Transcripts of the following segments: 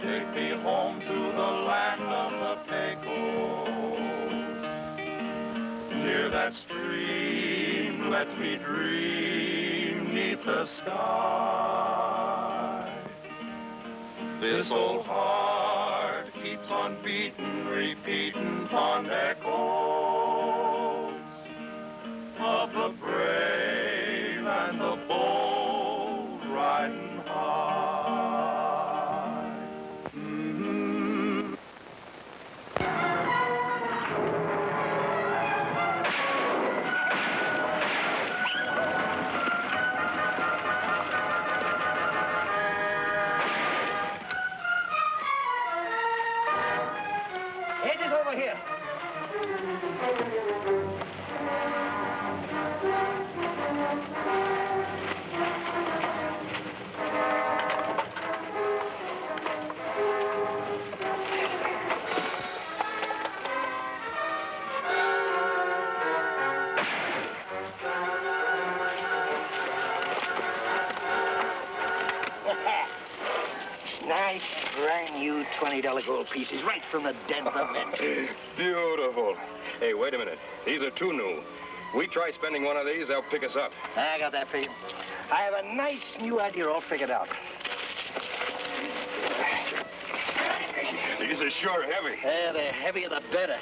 take me home to the land of the Pecos. Near that stream, let me dream 'neath the sky. This old heart keeps on beating, repeating fond echoes of the brave and the bold riding high. Mm-hmm. Edgar's over here. Nice, brand new $20 gold pieces, right from the den of the mint. Beautiful. Hey, wait a minute. These are too new. We try spending one of these, they'll pick us up. I got that for you. I have a nice new idea all figured out. These are sure heavy. Yeah, the heavier the better.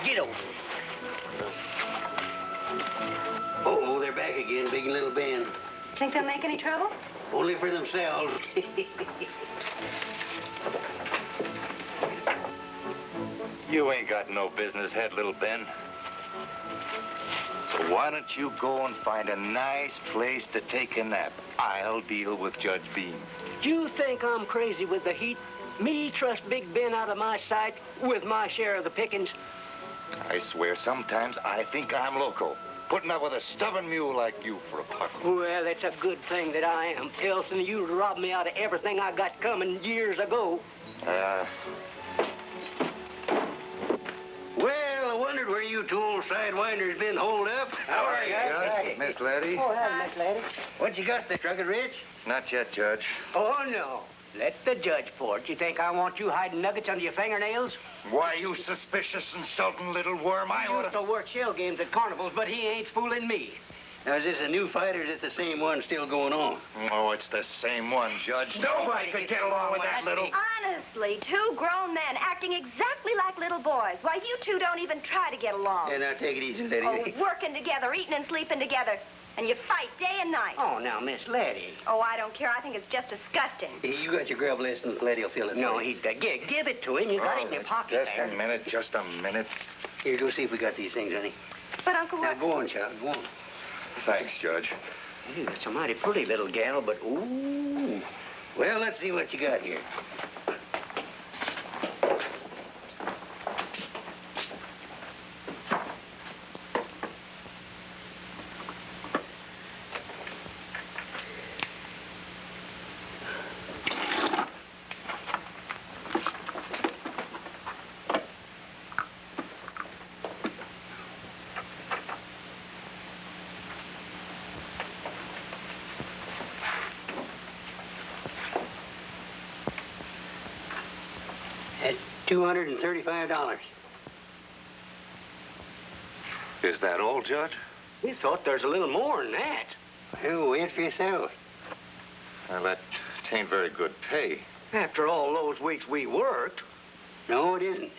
Get over. Oh, they're back again, Big and Little Ben. Think they'll make any trouble? Only for themselves. You ain't got no business head, Little Ben. So why don't you go and find a nice place to take a nap? I'll deal with Judge Beam. You think I'm crazy with the heat? Me trust Big Ben out of my sight with my share of the pickings? I swear, sometimes I think I'm loco. Putting up with a stubborn mule like you for a puckle. Well, it's a good thing that I am. Else than you'd rob me out of everything I got coming years ago. Well, I wondered where you two old sidewinders been holed up. How are you, Judge? Miss Letty? Oh, hello, Miss Letty. What you got there, Truckett Rich? Not yet, Judge. Oh, no. Let the judge for it. You think I want you hiding nuggets under your fingernails? Why, you suspicious, insulting little worm, I used to work shell games at carnivals, but he ain't fooling me. Now, is this a new fight, or is it the same one still going on? Oh, it's the same one, Judge. Nobody could get along with that little... Honestly, two grown men acting exactly like little boys. Why, you two don't even try to get along. Yeah, now, take it easy, Letty. Oh, working together, eating and sleeping together. And you fight day and night. Oh, now, Miss Letty. Oh, I don't care. I think it's just disgusting. Hey, you got your grub list, and Letty will fill it. No, give it to him. You got it in your pocket Just there. a minute. Here, go see if we got these things, honey. But, Uncle, Now, what... go on, child, go on. Thanks, Judge. Hey, that's a mighty pretty little gal, but ooh. Well, let's see what you got here. That's $235. Is that all, Judge? We thought there's a little more than that. Well, wait for yourself. Well, that ain't very good pay. After all those weeks we worked. No, it isn't.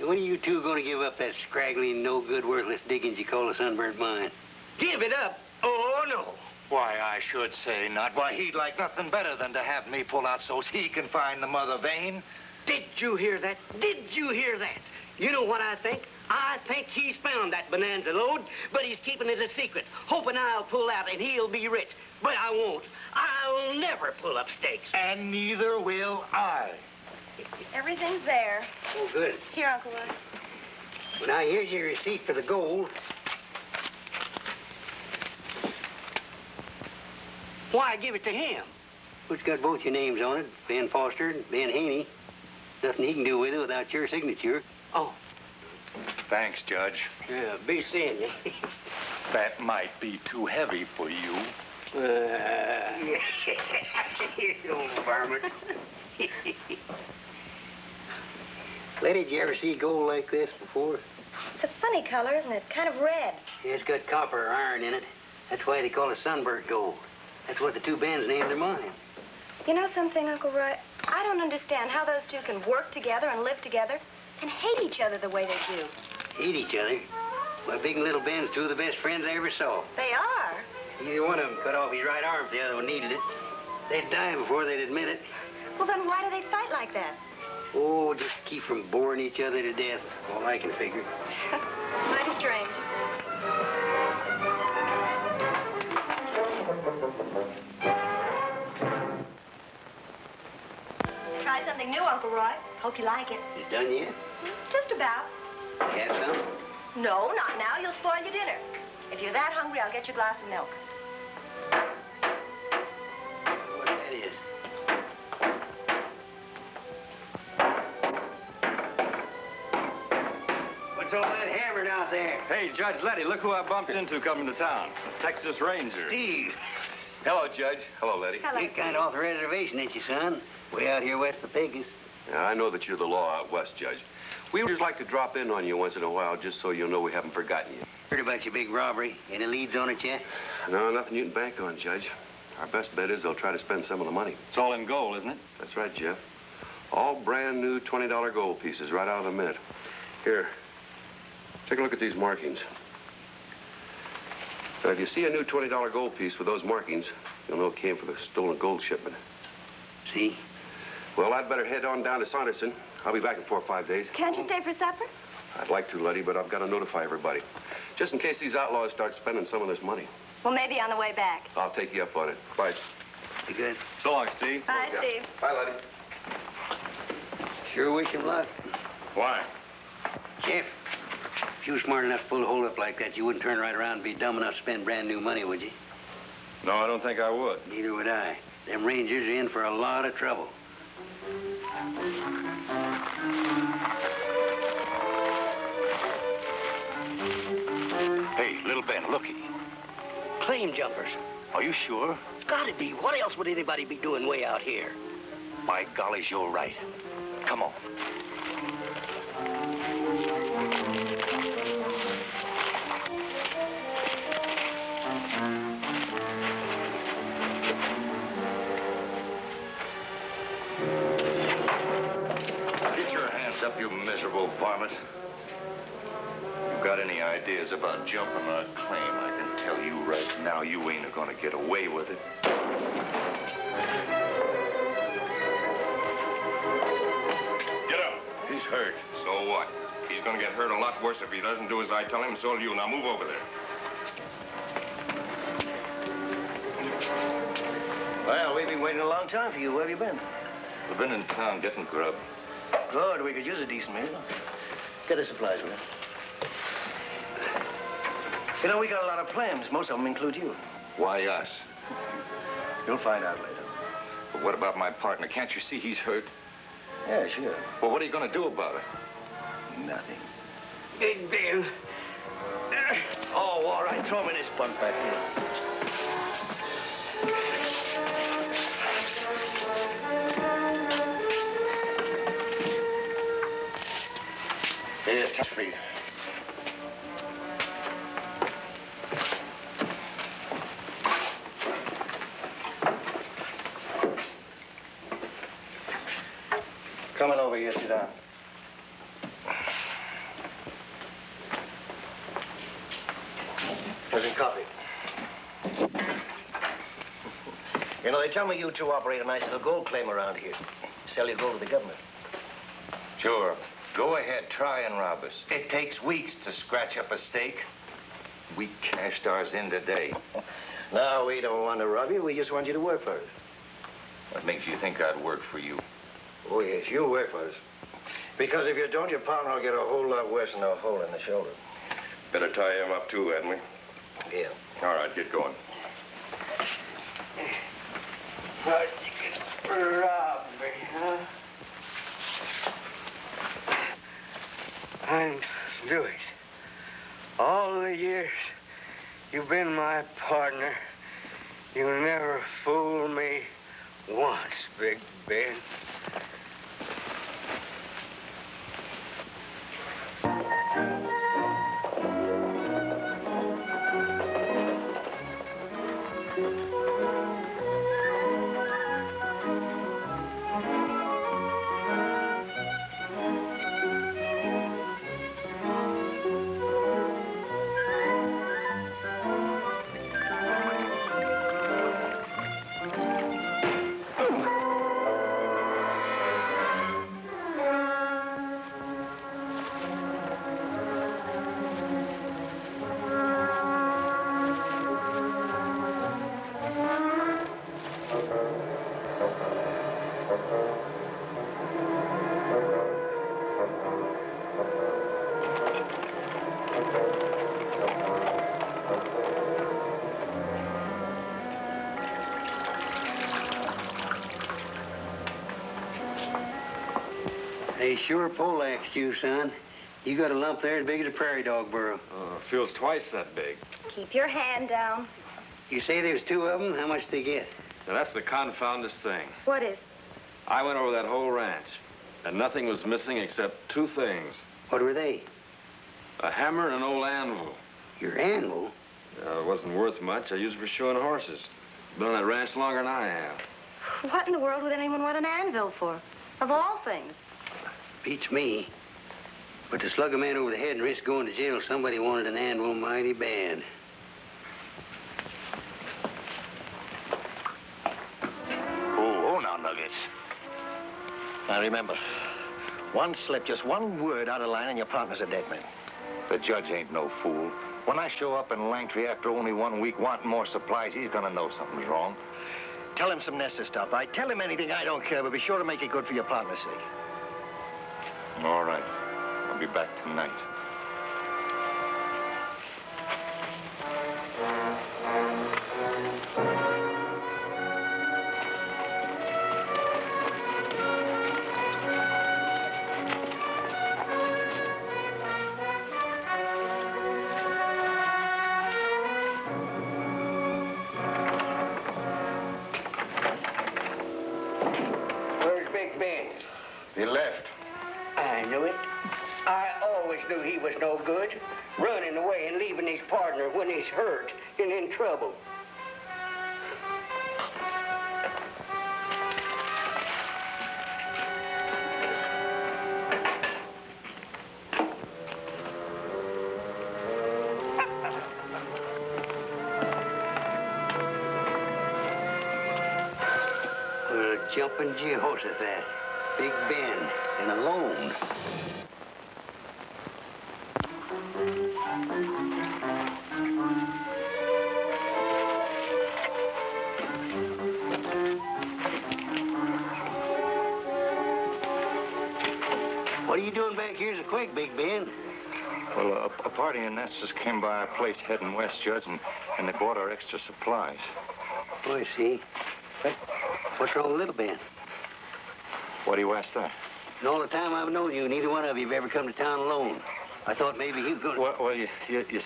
When are you two going to give up that scraggly, no-good, worthless diggings you call a sunburnt mine? Give it up? Oh, no. Why, I should say not. Why, he'd like nothing better than to have me pull out so's he can find the mother vein. Did you hear that? Did you hear that? You know what I think? I think he's found that bonanza load, but he's keeping it a secret, hoping I'll pull out and he'll be rich. But I won't. I'll never pull up stakes. And neither will I. Everything's there. Oh, good. Here, Uncle Roy. Well, now, here's your receipt for the gold. Why give it to him? It's got both your names on it, Ben Foster and Ben Haney. Nothing he can do with it without your signature. Oh, Thanks, Judge. yeah, be seeing you. That might be too heavy for you. You old varmint. Letty, did you ever see gold like this before? It's a funny color, isn't it? Kind of red. Yeah, it's got copper or iron in it. That's why they call it Sunburnt Gold. That's what the two Bens named their mine. You know something, Uncle Roy? I don't understand how those two can work together and live together and hate each other the way they do. Hate each other. My big and little Ben's two of the best friends I ever saw. They are. Either one of them cut off his right arm if the other one needed it. They'd die before they'd admit it. Well, then why do they fight like that? Oh, just keep from boring each other to death. All I can figure. Mighty strange. Try something new, Uncle Roy. Hope you like it. You done yet? Just about. You have some? No, not now. You'll spoil your dinner. If you're that hungry, I'll get you a glass of milk. What that is. What's all that hammering out there? Hey, Judge Letty, look who I bumped into coming to town. A Texas Ranger. Steve. Hello, Judge. Hello, Letty. Hello. You're kind of off the reservation, ain't you, son? Way out here west of Pecos. Yeah, I know that you're the law out west, Judge. We would just like to drop in on you once in a while just so you'll know we haven't forgotten you. Heard about your big robbery. Any leads on it yet? No, nothing you can bank on, Judge. Our best bet is they'll try to spend some of the money. It's all in gold, isn't it? That's right, Jeff. All brand new $20 gold pieces right out of the mint. Here, take a look at these markings. Now, if you see a new $20 gold piece with those markings, you'll know it came from the stolen gold shipment. See? Well, I'd better head on down to Saunderson. I'll be back in 4 or 5 days. Can't you stay for supper? I'd like to, Letty, but I've got to notify everybody. Just in case these outlaws start spending some of this money. Well, maybe on the way back. I'll take you up on it. Bye. You good? So long, Steve. Bye, Steve. Bye, Letty. Sure wish him luck. Why? Jeff, if you were smart enough to pull a hold up like that, you wouldn't turn right around and be dumb enough to spend brand new money, would you? No, I don't think I would. Neither would I. Them Rangers are in for a lot of trouble. Hey, little Ben, looky. Claim jumpers. Are you sure? Gotta be. What else would anybody be doing way out here? By golly, you're right. Come on. Get your hands up, you miserable varmint. You got any ideas about jumping on a claim, I can tell you right now, you ain't gonna get away with it. Get up. He's hurt. So what? He's gonna get hurt a lot worse if he doesn't do as I tell him, so will you. Now move over there. Well, we've been waiting a long time for you. Where have you been? We've been in town getting grub. Good. We could use a decent meal. Get the supplies, will you? You know, we got a lot of plans. Most of them include you. Why us? You'll find out later. But what about my partner? Can't you see he's hurt? Yeah, sure. Well, what are you gonna do about it? Nothing. Big Ben. Oh, all right. Throw him in his bunk back here. Here, touch for you. Come on over here. Sit down. Here's your coffee. You know, they tell me you two operate a nice little gold claim around here. Sell your gold to the government. Sure. Go ahead, try and rob us. It takes weeks to scratch up a stake. We cashed ours in today. No, we don't want to rob you. We just want you to work for us. What makes you think I'd work for you? Oh, yes, you'll work for us. Because if you don't, your partner will get a whole lot worse than a hole in the shoulder. Better tie him up, too, hadn't we? Yeah. All right, get going. Thought you could rob me, huh? I'm Louis. All the years you've been my partner, you never fooled me once, Big Ben. They sure poleaxed you, son. You got a lump there as big as a prairie dog burrow. Feels twice that big. Keep your hand down. You say there's 2 of them? How much they get? Now, that's the confoundest thing. What is? I went over that whole ranch, and nothing was missing except 2 things. What were they? A hammer and an old anvil. Your anvil? It wasn't worth much. I used it for shoeing horses. Been on that ranch longer than I have. What in the world would anyone want an anvil for? Of all things. Beats me. But to slug a man over the head and risk going to jail, somebody wanted an anvil mighty bad. Oh, now, Nuggets. Now, remember, one slip, just one word out of line, and your partner's a dead man. The judge ain't no fool. When I show up in Langtry after only 1 week wanting more supplies, he's gonna know something's wrong. Tell him some necessary stuff. Tell him anything, I don't care, but be sure to make it good for your partner's sake. All right. I'll be back tonight. Where's Big Ben? He left. I knew it. I always knew he was no good. Running away and leaving his partner when he's hurt and in trouble. Well, jumping Jehoshaphat. Big Ben. And alone. What are you doing back here so quick, Big Ben? Well, a party in Nessus came by our place heading west, Judge, and they brought our extra supplies. Oh, I see. But what's wrong with Little Ben? Why do you ask that? And all the time I've known you, neither one of you have ever come to town alone. I thought maybe he was going to... Well, you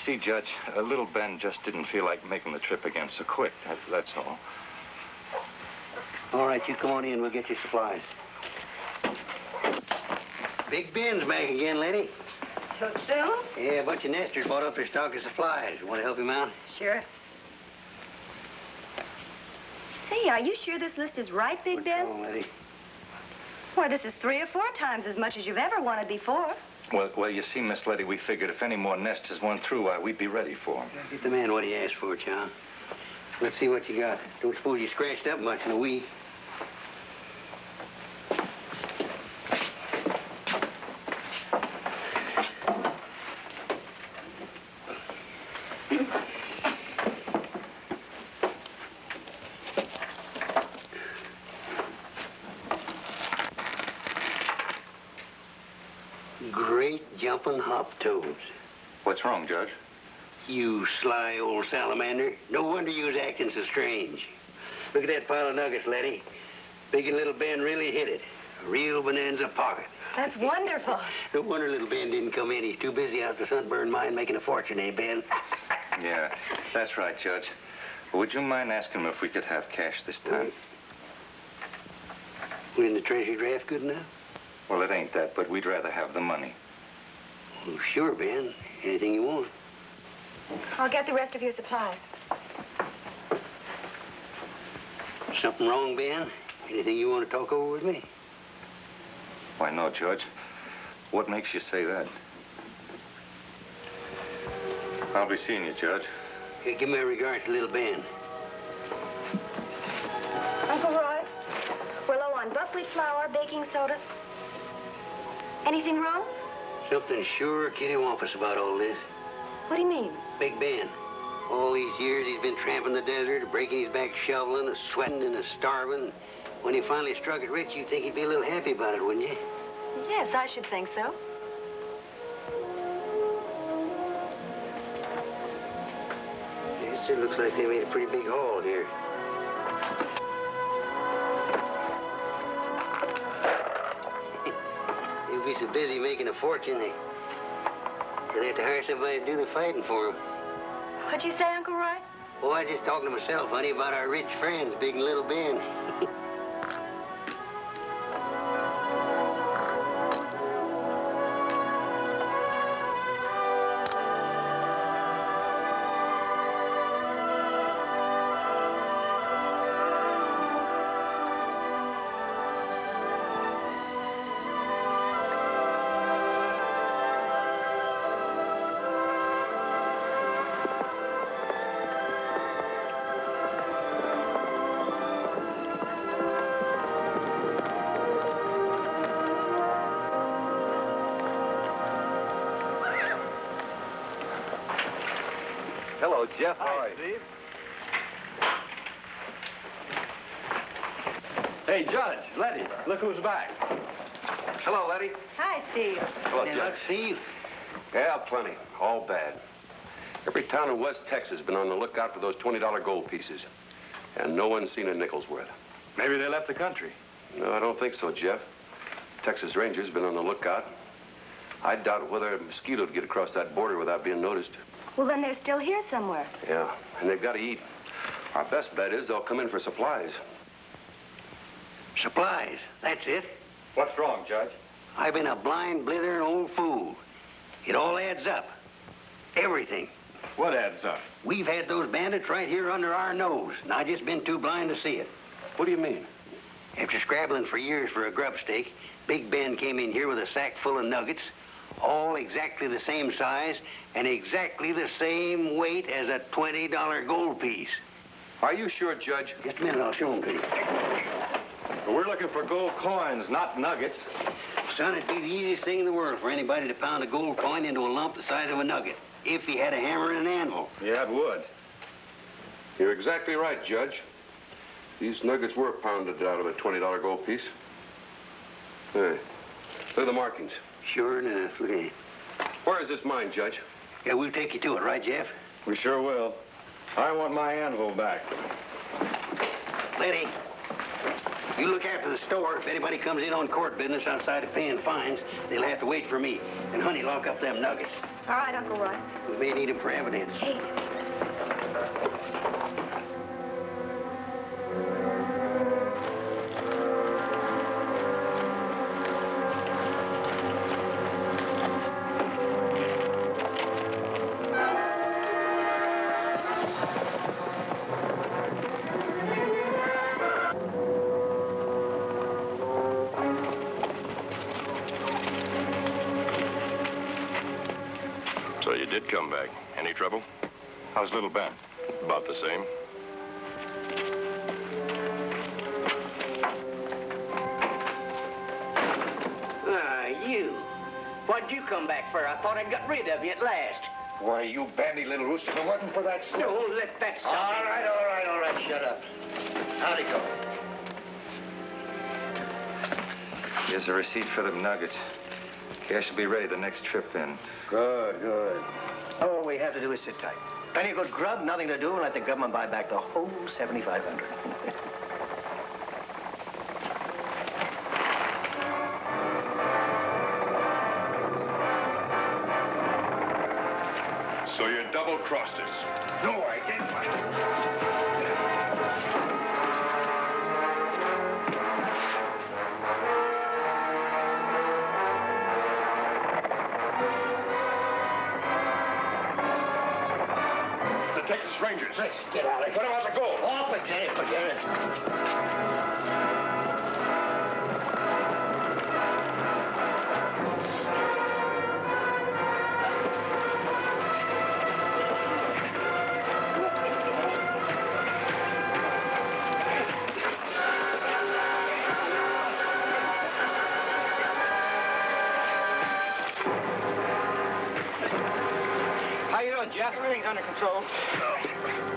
see, Judge, little Ben just didn't feel like making the trip again so quick. That's all. All right, you come on in. We'll get you supplies. Big Ben's back again, Letty. So soon? Yeah, a bunch of nesters bought up their stock of supplies. Want to help him out? Sure. Say, are you sure this list is right, Big Ben? What's wrong, Letty? Why, this is 3 or 4 times as much as you've ever wanted before. Well, you see, Miss Letty, we figured if any more nesters went through, we'd be ready for him. Get the man what he asked for, John. Let's see what you got. Don't suppose you scratched up much in a week. Great jumping hop toads. What's wrong, Judge? You sly old salamander. No wonder you was acting so strange. Look at that pile of nuggets, Letty. Big and little Ben really hit it. A real bonanza pocket. That's wonderful. No wonder little Ben didn't come in. He's too busy out at the Sunburn mine making a fortune, eh, Ben? Yeah, that's right, Judge. Would you mind asking him if we could have cash this time? When the treasure draft good enough? Well, it ain't that, but we'd rather have the money. Well, sure, Ben. Anything you want. I'll get the rest of your supplies. Something wrong, Ben? Anything you want to talk over with me? Why, no, Judge. What makes you say that? I'll be seeing you, Judge. Here, give my regards to little Ben. Uncle Roy, we're low on buckwheat flour, baking soda. Anything wrong? Something sure kittywampus about all this. What do you mean? Big Ben. All these years he's been tramping the desert, breaking his back shoveling, sweating and starving. When he finally struck it rich, you'd think he'd be a little happy about it, wouldn't you? Yes, I should think so. Yes, it looks like they made a pretty big haul here. They'll be so busy making a fortune, they'll have to hire somebody to do the fighting for them. What'd you say, Uncle Roy? Oh, I was just talking to myself, honey, about our rich friends, Big and Little Ben. Hello, Jeff. Hi, Steve. Hey, Judge, Letty, look who's back. Hello, Letty. Hi, Steve. Hello, Hey, Judge. look, Steve. Yeah, plenty. All bad. Every town in West Texas has been on the lookout for those $20 gold pieces. And no one's seen a nickel's worth. Maybe they left the country. No, I don't think so, Jeff. Texas Rangers been on the lookout. I doubt whether a mosquito'd get across that border without being noticed. Well, then they're still here somewhere. Yeah, and they've got to eat. Our best bet is they'll come in for supplies. Supplies. That's it. What's wrong, Judge? I've been a blind, blithering old fool. It all adds up. Everything. What adds up? We've had those bandits right here under our nose, and I've just been too blind to see it. What do you mean? After scrabbling for years for a grub stake, Big Ben came in here with a sack full of nuggets, all exactly the same size and exactly the same weight as a $20 gold piece. Are you sure, Judge? Just a minute, I'll show them to you. We're looking for gold coins, not nuggets. Son, it'd be the easiest thing in the world for anybody to pound a gold coin into a lump the size of a nugget, if he had a hammer and an anvil. Yeah, it would. You're exactly right, Judge. These nuggets were pounded out of a $20 gold piece. Hey, look at the markings. Sure enough, look at it. Where is this mine, Judge? Yeah, we'll take you to it, right, Jeff? We sure will. I want my anvil back. Letty, you look after the store. If anybody comes in on court business outside of paying fines, they'll have to wait for me. And, honey, lock up them nuggets. All right, Uncle Roy. We may need them for evidence. Hey. So you did come back. Any trouble? How's little Ben? About the same. You. What'd you come back for? I thought I'd got rid of you at last. Why, you bandy little rooster, if it wasn't for that stuff. Don't let that stop All you. right, shut up. How'd it go? Here's a receipt for them nuggets. Cash will be ready the next trip in. Good, good. All we have to do is sit tight. Plenty of good grub, nothing to do, and let the government buy back the whole 7,500. So you double-crossed us. No, I didn't. Texas Rangers. Let's get out of here. What about the gold? Oh, forget it, forget it. How you doing, Jeff? Everything's under control.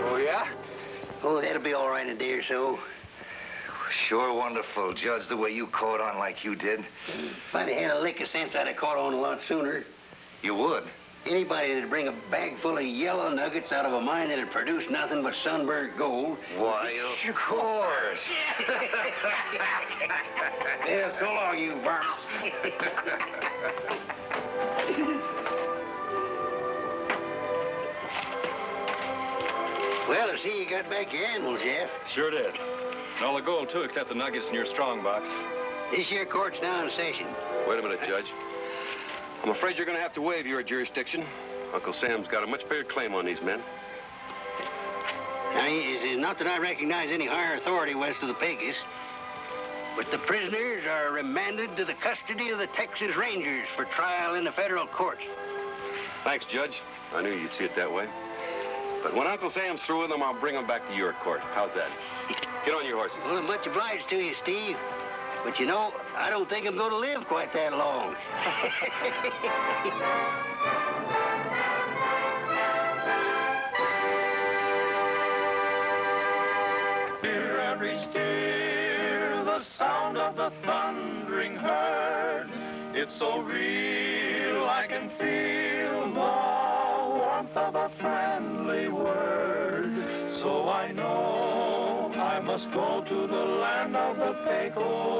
Oh, yeah? Oh, that'll be all right in a day or so. Sure wonderful, Judge, the way you caught on like you did. If I'd had a lick of sense, I'd have caught on a lot sooner. You would? Anybody that'd bring a bag full of yellow nuggets out of a mine that'd produce nothing but sunburnt gold. Why, of course. Yeah, so long, you varmints. Well, I see you got back your animals, Jeff. Sure did. And all the gold, too, except the nuggets in your strong box. This here court's now in session. Wait a minute, Judge. I'm afraid you're going to have to waive your jurisdiction. Uncle Sam's got a much bigger claim on these men. Now, it is not that I recognize any higher authority west of the Pecos, but the prisoners are remanded to the custody of the Texas Rangers for trial in the federal courts. Thanks, Judge. I knew you'd see it that way. But when Uncle Sam's through with them, I'll bring them back to your court. How's that? Get on your horses. Well, I'm much obliged to you, Steve. But you know, I don't think I'm going to live quite that long. Hear every steer, the sound of the thundering herd. It's so real, I can feel the warmth of a friendly word. So I know I must go to the land of the Pecos.